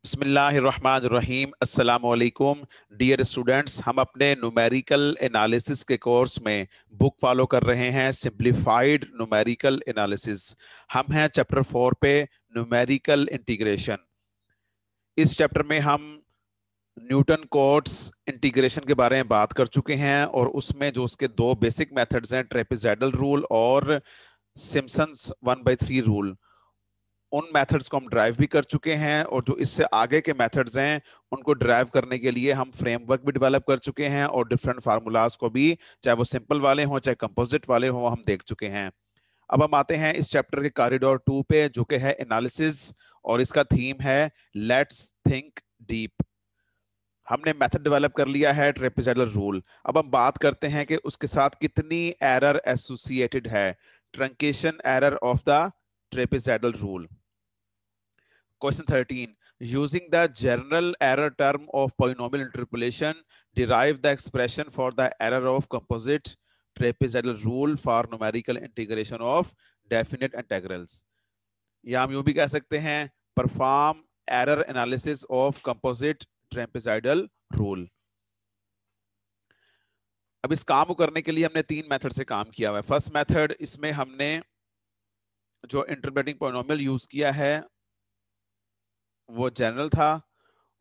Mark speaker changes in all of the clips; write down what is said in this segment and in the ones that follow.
Speaker 1: बिस्मिल्लाहिर्रहमानिर्रहीम। अस्सलामुअलैकुम dear students, हम अपने न्यूमेरिकल एनालिसिस के कोर्स में बुक फॉलो कर रहे हैं, सिंप्लीफाइड न्यूमेरिकल एनालिसिस। हम हैं चैप्टर 4 पे, न्यूमेरिकल इंटीग्रेशन। इस चैप्टर में हम न्यूटन कोट्स इंटीग्रेशन के बारे में बात कर चुके हैं और उसमें जो उसके दो बेसिक मेथड्स हैं, ट्रेपेजॉइडल रूल और सिम्पसन्स 1/3 रूल, उन मेथड्स को हम ड्राइव भी कर चुके हैं। और जो इससे आगे के मेथड्स हैं उनको ड्राइव करने के लिए हम फ्रेमवर्क भी डेवलप कर चुके हैं और डिफरेंट फार्मूलाज को भी, चाहे वो सिंपल वाले हों चाहे कंपोजिट वाले हों, हम देख चुके हैं। अब हम आते हैं इस चैप्टर के कॉरिडोर 2 पे, जो कि है एनालिसिस, और इसका थीम है लेट्स थिंक डीप। हमने मेथड डेवलप कर लिया है, ट्रेपेजॉइडल रूल। अब हम बात करते हैं कि उसके साथ कितनी एरर एसोसिएटेड है। Truncation error of the trapezoidal rule. Question 13. Using the general error term of polynomial interpolation, derive the expression for the error of composite trapezoidal rule for numerical integration of definite integrals. या हम यूं भी कह सकते हैं, perform error analysis of composite trapezoidal rule. अब इस काम को करने के लिए हमने तीन मेथड से काम किया हुआ है। फर्स्ट मेथड, इसमें हमने जो इंटरप्रेटिंग पॉलिनोमियल यूज किया है वो जनरल था,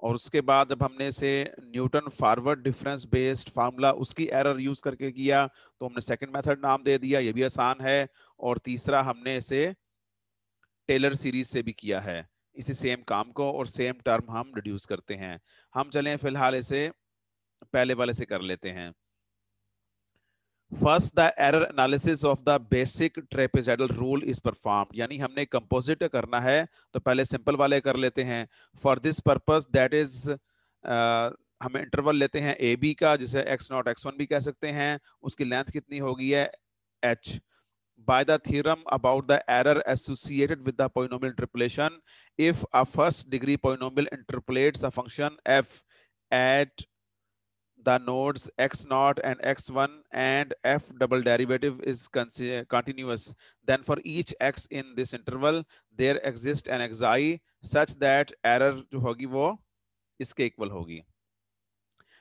Speaker 1: और उसके बाद जब हमने इसे Newton forward difference based formula उसकी एरर यूज करके किया तो हमने सेकंड मेथड नाम दे दिया, ये भी आसान है। और तीसरा हमने इसे टेलर सीरीज से भी किया है, इसी सेम काम को और सेम टर्म हम रिड्यूस करते हैं। हम चलें फिलहाल इसे पहले वाले से कर लेते हैं। First, the error analysis of the basic trapezoidal rule is performed, यानी हमने कंपोजिट करना है तो पहले सिंपल वाले कर लेते हैं। For this purpose, that is, हमें इंटरवल लेते हैं ए बी का, जिसे x0 x1 भी कह सकते हैं। उसकी लेंथ कितनी होगी है h। By the theorem about the error associated with the polynomial interpolation, if a first degree polynomial interpolates a function f at the nodes x0 and x1 and f double derivative is continuous, then for each x in this interval there exists an xi such that error जो होगी वो इसके equal होगी।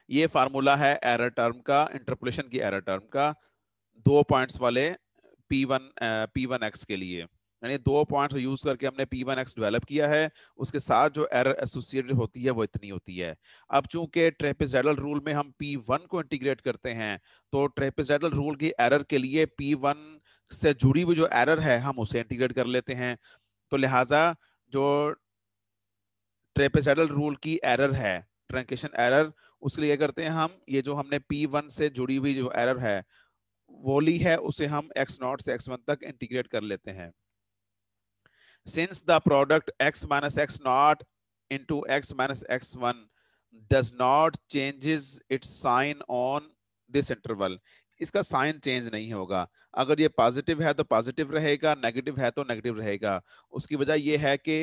Speaker 1: ये formula है error term का, interpolation की error term का, 2 पॉइंट्स वाले p1x के लिए। यानी 2 पॉइंट यूज करके हमने p1x डेवलप किया है, उसके साथ जो एरर एसोसिएटेड होती है वो इतनी होती है। अब चूंकि ट्रेपेजॉइडल रूल में हम p1 को इंटीग्रेट करते हैं, तो ट्रेपेजॉइडल रूल की एरर के लिए p1 से जुड़ी हुई जो एरर है हम उसे इंटीग्रेट कर लेते हैं। तो लिहाजा जो ट्रेपेजॉइडल रूल की एरर है, ट्रंकेशन एरर, उसके लिए करते हैं हम, ये जो हमने p1 से जुड़ी हुई जो एरर है वो ली है, उसे हम x0 से x1 तक इंटीग्रेट कर लेते हैं। Since the product x minus x0 into x minus x1 does not changes its sign on this interval, इसका साइन चेंज नहीं होगा। अगर ये पॉजिटिव है तो पॉजिटिव रहेगा, नेगेटिव है तो नेगेटिव रहेगा। उसकी वजह यह है कि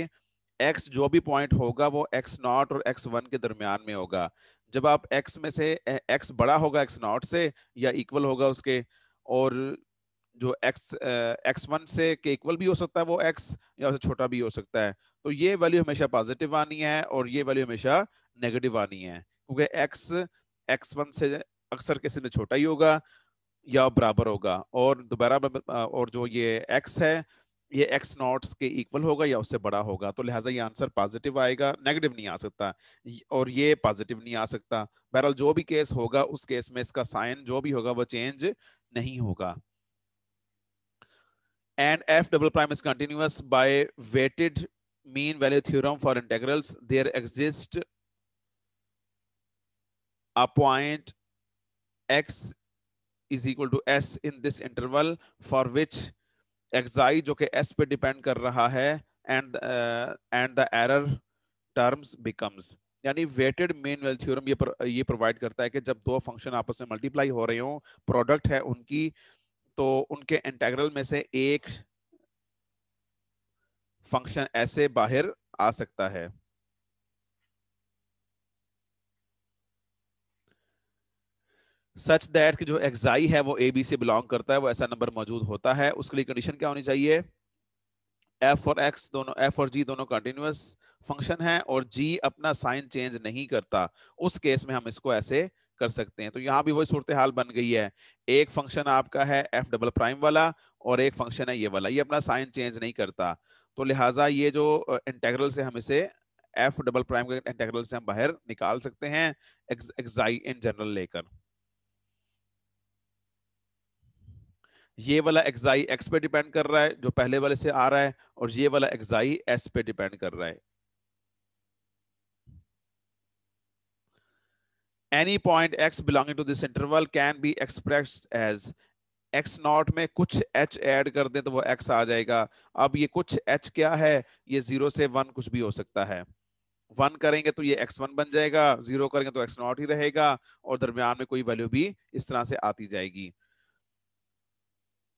Speaker 1: x जो भी पॉइंट होगा वो x0 और x1 के दरमियान में होगा। जब आप x में से x बड़ा होगा x0 से या इक्वल होगा उसके, और जो x1 से के इक्वल भी हो सकता है वो x, या उससे छोटा भी हो सकता है, तो ये वैल्यू हमेशा पॉजिटिव आनी है और ये वैल्यू हमेशा नेगेटिव आनी है, क्योंकि x x1 से अक्सर किसी में छोटा ही होगा या बराबर होगा, और दोबारा और जो ये x है ये x0 के इक्वल होगा या उससे बड़ा होगा। तो लिहाजा ये आंसर पॉजिटिव आएगा, नेगेटिव नहीं आ सकता, और ये पॉजिटिव नहीं आ सकता। बहरहाल जो भी केस होगा उस केस में इसका साइन जो भी होगा वो चेंज नहीं होगा। And f double prime is continuous by weighted mean value theorem for integrals. There exists a point x is equal to s in this interval for which xi जो कि s पे depend कर रहा है and the error terms becomes, यानी weighted mean value theorem ये provide करता है कि जब दो फंक्शन आपस में मल्टीप्लाई हो रहे हो, प्रोडक्ट है उनकी, तो उनके इंटेग्रल में से एक फंक्शन ऐसे बाहर आ सकता है। सच दैट कि जो xi है वो a b से बिलोंग करता है, वो ऐसा नंबर मौजूद होता है। उसके लिए कंडीशन क्या होनी चाहिए, एफ और एक्स दोनों, एफ और जी दोनों कंटिन्यूअस फंक्शन है और जी अपना साइन चेंज नहीं करता, उस केस में हम इसको ऐसे कर सकते हैं। तो यहाँ भी वही सूरत हाल बन गई है, एक फंक्शन आपका है एफ डबल प्राइम वाला और एक फंक्शन है ये वाला, ये अपना साइन चेंज नहीं करता, तो लिहाजा ये जो इंटेग्रल से हम इसे एफ डबल प्राइम के इंटेग्रल से हम बाहर निकाल सकते हैं एक्साई इन जनरल लेकर। ये वाला एक्साई एक्स पे डिपेंड कर रहा है जो पहले वाले से आ रहा है, और ये वाला एक्साई एस पे डिपेंड कर रहा है। Any point x belonging to this interval can be expressed as, x not में कुछ एच ऐड कर दें तो वो एक्स आ जाएगा। अब ये कुछ एच क्या है, ये 0 से 1 कुछ भी हो सकता है। 1 करेंगे तो ये x1 बन जाएगा, 0 करेंगे तो x नॉट ही रहेगा, और दरमियान में कोई वैल्यू भी इस तरह से आती जाएगी।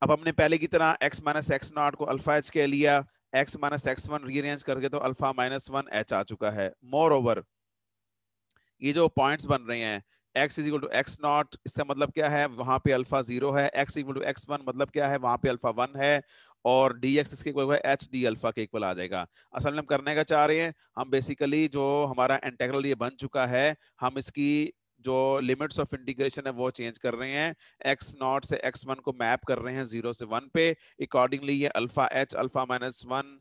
Speaker 1: अब हमने पहले की तरह x माइनस एक्स नॉट को अल्फा एच कह लिया, x माइनस x1 रीअरेंज करके तो अल्फा माइनस 1 h आ चुका है। मोर ओवर ये जो पॉइंट्स बन रहे हैं x is equal to x not, इसका मतलब क्या है, वहां पे अल्फा 0 है, x इक्वल टू x1 मतलब क्या है, वहां पे अल्फा 1 है, और dx इसके इक्वल है h d अल्फा के इक्वल आ जाएगा। असल में हम करने का चाह रहे हैं, हम बेसिकली जो हमारा इंटीग्रल ये बन चुका है, हम इसकी जो लिमिट्स ऑफ इंटीग्रेशन है वो चेंज कर रहे हैं, x नॉट से x1 को मैप कर रहे हैं 0 से 1 पे। अकॉर्डिंगली ये alpha h alpha minus 1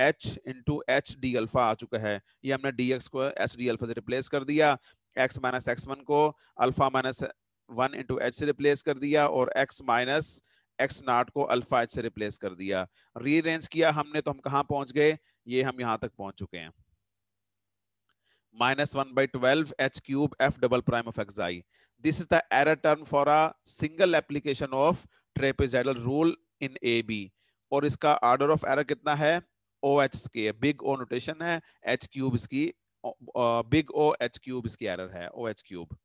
Speaker 1: h into h d alpha आ चुका है। ये हमने dx को एच डी अल्फा से रिप्लेस कर दिया, x माइनस x1 को अल्फा माइनस 1 इंटू एच से रिप्लेस कर दिया, और x माइनस एक्स नॉट को अल्फा एच से रिप्लेस कर दिया। रीअरेंज किया हमने तो हम कहां पहुंच गए, ये हम यहां तक पहुंच चुके हैं, -1/12 h cube f double prime of xi. This is the error term for a single application of trapezoidal rule in AB. और इसका ऑर्डर ऑफ एरर कितना है, O h square, big O notation है, एच क्यूब इसकी, big O h cube इसकी error है, O h cube.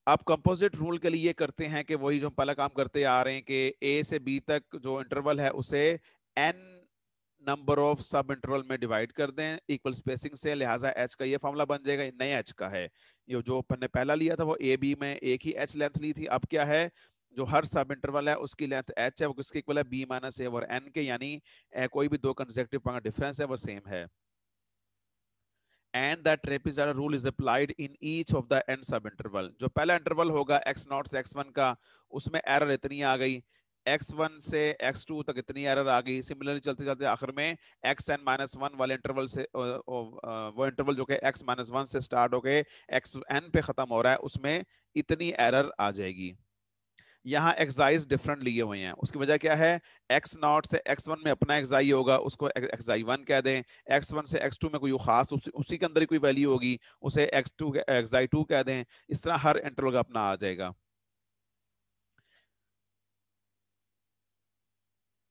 Speaker 1: अब composite rule के लिए करते हैं कि वही जो हम पहला काम करते आ रहे हैं कि ए से बी तक जो इंटरवल है उसे n number of sub interval में डिवाइड कर दें इक्वल स्पेसिंग से, लिहाजा एच का ये फॉर्मूला बन जाएगा, नए एच का है। ये जो अपन ने पहला लिया था वो ए बी में एक ही एच लेंथ ली थी, अब क्या है, जो हर सब इंटरवल है उसकी लेंथ एच है, वो किसके इक्वल है, बी माइनस ए और एन के, यानी कोई भी दो कंसेक्टिव पॉइंट डिफरेंस है वो सेम है। And the trapezoidal rule is applied in each of the n sub interval. जो पहला इंटरवल होगा x नॉट से x1 का, उसमें एरर इतनी आ गई, x1 से x2 तक इतनी एरर आ गई, सिमिलरली चलते चलते आखिर में xn-1 वाले इंटरवल से वो इंटरवल जो कि x-1 से स्टार्ट होके xn पे खत्म हो रहा है, उसमें इतनी एरर आ जाएगी। यहाँ एक्साइज डिफरेंट लिए हुए हैं, उसकी वजह क्या है, एक्स नॉट से एक्स वन में अपना एक्साई होगा, उसको एक्साई वन कह दें, एक्स वन से एक्स टू में कोई खास उसी के अंदर ही कोई वैल्यू होगी, उसे एक्स टू एक्साई टू कह दें, इस तरह हर इंटरवल का अपना आ जाएगा।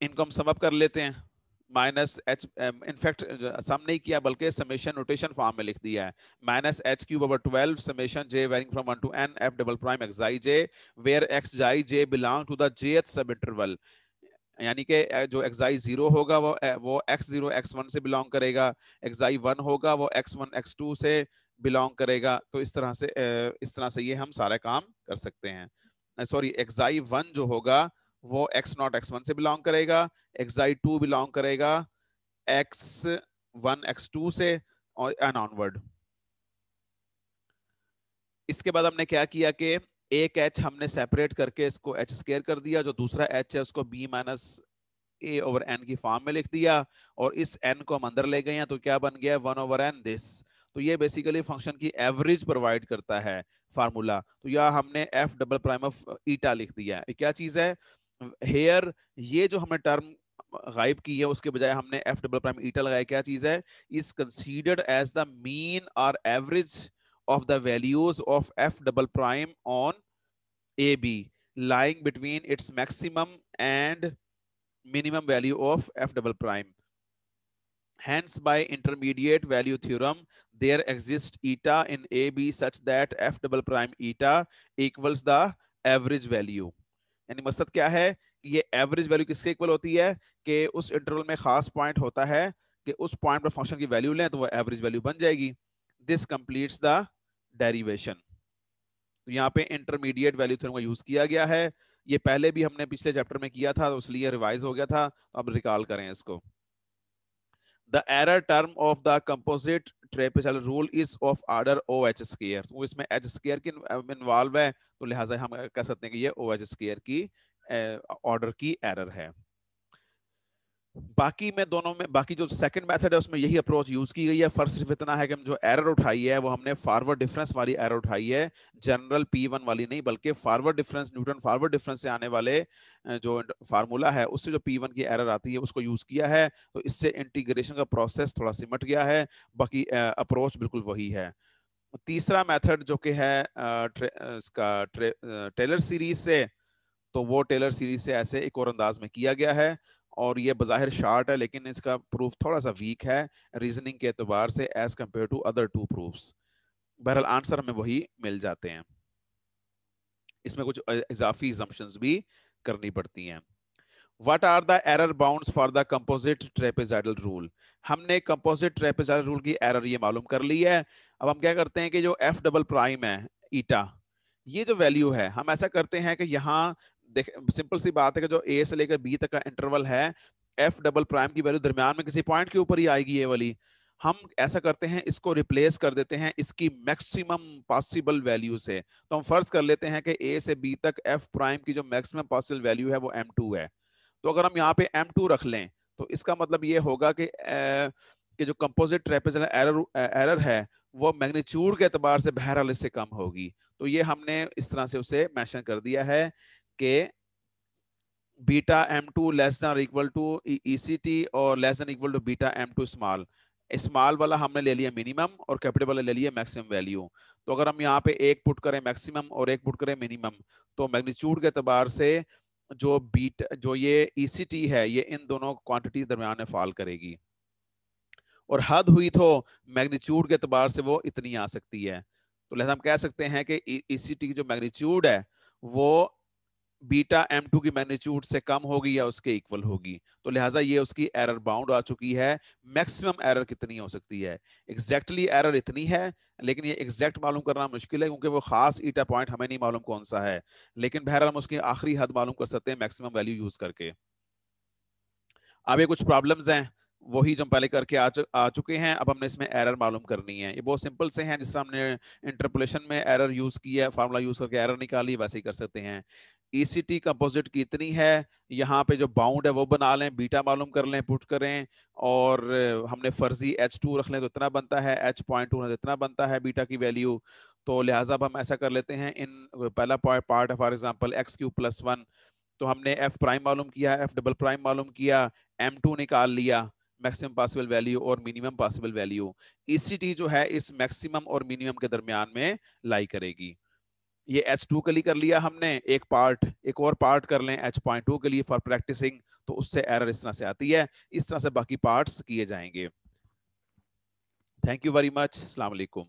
Speaker 1: इनको हम सम अप कर लेते हैं, माइनस एच, इनफैक्ट सम नहीं किया बल्कि समेशन नोटेशन फॉर्म में लिख दिया है, -h³/12 summation j varying from 1 to n f double prime xi j where xi j belong to the jth sub interval. यानी कि जो xi 0 होगा वो x0 x1 से बिलोंग करेगा, xi 1 होगा वो x1 x2 से बिलोंग करेगा। तो इस तरह से ये हम सारा काम कर सकते हैं। सॉरी, xi 1 जो होगा वो x0 x1 से बिलोंग करेगा, xi 2 बिलोंग करेगा x1 x2 से, और एन ऑनवर्ड। इसके बाद हमने क्या किया कि एक एच हमने सेपरेट करके इसको एच स्केयर कर दिया, जो दूसरा एच है उसको बी माइनस ए ओवर एन की फॉर्म में लिख दिया, और इस एन को हम अंदर ले गए हैं तो क्या बन गया, 1/n दिस। तो ये बेसिकली फंक्शन की एवरेज प्रोवाइड करता है फार्मूला। तो यहाँ हमने F double prime of eta लिख दिया है। क्या चीज है हेयर, ये जो हमने टर्म गायब की है उसके बजाय हमने एफ डबल प्राइम ईटा लगाया, क्या चीज है, is considered as the mean और average of the values of f double prime on AB lying between its maximum and minimum value of f double prime. Hence, by intermediate value theorem, there exists eta in AB such that f double prime eta equals the average value. यानी मकसद क्या है, ये average value किसके equal होती है कि उस इंटरवल में खास पॉइंट होता है कि उस पॉइंट पर फंक्शन की वैल्यू लें तो वो एवरेज वैल्यू बन जाएगी। This completes the derivation. तो यहाँ पे इंटरमीडिएट वैल्यू थ्योरम का यूज किया गया है। ये पहले भी हमने पिछले चैप्टर में किया था, तो इसलिए रिवाइज हो गया था, तो अब रिकॉल करें इसको। The error term of the composite trapezoidal rule is of order O h square, तो इसमें एच स्क्वायर की इन्वॉल्व है, तो लिहाजा हम कह सकते हैं कि ये ओ एच स्क्वायर की ऑर्डर की एरर है। बाकी में दोनों में, बाकी जो सेकंड मेथड है उसमें यही अप्रोच यूज की गई है। फर्क सिर्फ इतना है कि हम जो एरर उठाई है वो हमने फॉरवर्ड डिफरेंस वाली एरर उठाई है, जनरल P1 वाली नहीं, बल्कि forward difference, Newton forward difference से आने वाले जो फार्मूला है उससे जो P1 की एरर आती है उसको यूज किया है, तो इससे इंटीग्रेशन का प्रोसेस थोड़ा सिमट गया है, बाकी अप्रोच बिल्कुल वही है। तीसरा मेथड जो कि है इसका टेलर सीरीज से, तो वो टेलर सीरीज से ऐसे एक और अंदाज में किया गया है, और ये बज़ाहिर शार्ट है लेकिन इसका प्रूफ थोड़ा सा वीक है रीजनिंग के एतबार से as compare to other two proofs. बहरहाल आंसर हमें वही मिल जाते हैं, इसमें कुछ इजाफी assumptions भी करनी पड़ती हैं। What are the error bounds for the composite trapezoidal rule? हमने composite trapezoidal rule की एरर ये मालूम कर ली है। अब हम क्या करते हैं कि जो एफ डबल प्राइम है ईटा, ये जो वैल्यू है, हम ऐसा करते हैं कि यहाँ देख, सिंपल सी बात है कि जो ए से लेकर बी तक का इंटरवल है, एफ डबल प्राइम की वैल्यू दरमियान में किसी पॉइंट के ऊपर ही आएगी ये वाली। हम ऐसा करते हैं, इसको रिप्लेस कर देते हैं इसकी मैक्सिमम पॉसिबल वैल्यू से। तो हम फर्ज कर लेते हैं कि ए से बी तक एफ प्राइम की जो मैक्सिमम पॉसिबल वैल्यू है वो m2 है। तो अगर हम यहाँ पे m2 रख लें तो इसका मतलब ये होगा कि जो कंपोजिट ट्रेपेजॉइडल एरर है वो मैग्नीट्यूड के एतबार से बहरहाल इससे कम होगी। तो ये हमने इस तरह से उसे मेंशन कर दिया है कि beta m2 less than equal to ECT और less than equal to beta m2 small. Small वाला हमने ले लिया मिनिमम और कैपिटल वाला ले लिया मैक्सिमम वैल्यू। तो अगर हम यहाँ पे एक पुट करें मैक्सिमम और एक पुट करें मिनिमम, तो मैग्नीट्यूड के एतबार से जो बीटा, जो ये ECT है, ये इन दोनों क्वांटिटीज दरमियान में फॉल करेगी, और हद हुई तो मैग्नीट्यूड के एतबार से वो इतनी आ सकती है। तो लिहाजा हम कह सकते हैं कि ECT की जो मैग्नीट्यूड है वो बीटा m2 की मैग्नीट्यूड से कम होगी या उसके इक्वल होगी। तो लिहाजा ये उसकी एरर बाउंड आ चुकी है। मैक्सिमम एरर कितनी हो सकती है, एग्जैक्टली एरर इतनी है, लेकिन ये एग्जैक्ट मालूम करना मुश्किल है क्योंकि वो खास ईटा पॉइंट हमें नहीं मालूम कौन सा है, लेकिन बहरहाल हम उसकी आखिरी हद मालूम कर सकते हैं मैक्सिमम वैल्यू यूज करके। अब ये कुछ प्रॉब्लम्स हैं वही जो हम पहले करके आ चुके हैं, अब हमने इसमें एरर मालूम करनी है। ये बहुत सिंपल से हैं, जिस तरह हमने इंटरपोलेशन में एरर यूज की है, फार्मूला यूज करके एरर निकाली, वैसे ही कर सकते हैं। ECT कंपोजिट की इतनी है, यहाँ पे जो बाउंड है वो बना लें, बीटा मालूम कर लें, पुट करें, और हमने फर्जी H2 रख लें तो इतना बनता है, H.2 तो इतना बनता है बीटा की वैल्यू। तो लिहाजा अब हम ऐसा कर लेते हैं, इन पहला पार्ट है फॉर एग्जाम्पल x³ + 1, तो हमने एफ प्राइम मालूम किया, एफ डबल प्राइम मालूम किया, m2 निकाल लिया मैक्सिमम पॉसिबल वैल्यू और मिनिमम पॉसिबल वैल्यू। ECT जो है इस मैक्सिमम और मिनिमम के दरमियान में लाई करेगी। ये H2 के लिए कर लिया हमने एक पार्ट, एक और पार्ट कर लें H.2 के लिए फॉर प्रैक्टिसिंग, तो उससे एरर इस तरह से आती है। इस तरह से बाकी पार्ट्स किए जाएंगे। Thank you very much. अस्सलाम वालेकुम।